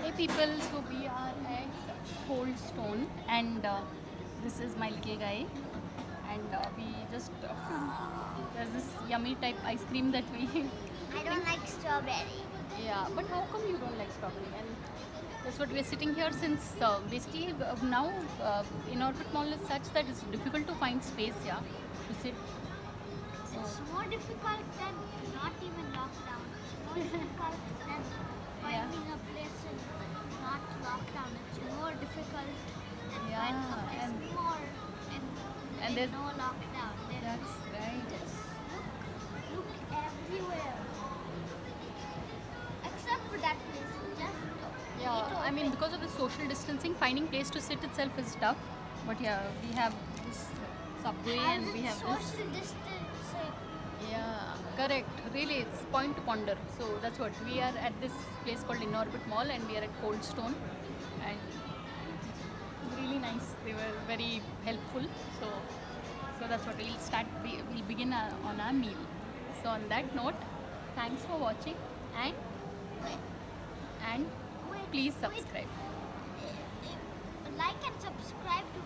Hey people, so we are at Cold Stone and this is my little guy and we just there's this yummy type ice cream that we I don't like strawberry. yeah, but how come you don't like strawberry? And that's what we are sitting here since basically now Inorbit Mall is such that it's difficult to find space, yeah, to sit. So, It's more difficult than not even lockdown. It's more difficult than finding a place in not lockdown. It's more difficult than Yeah, finding a place and- more and in there's- no lockdown. Then that's right. just look everywhere. Except for that place. Just Yeah, I mean, because of the social distancing, finding place to sit itself is tough. But yeah, we have this subway and we have this. social distancing. Yeah, correct. Really, it's point to ponder. So that's what we are at this place called Inorbit Mall, and we are at Cold Stone, and it's really nice. They were very helpful. So that's what we'll start. We'll begin on our meal. So on that note, thanks for watching, and Wait, and wait, please wait. subscribe. Like and subscribe to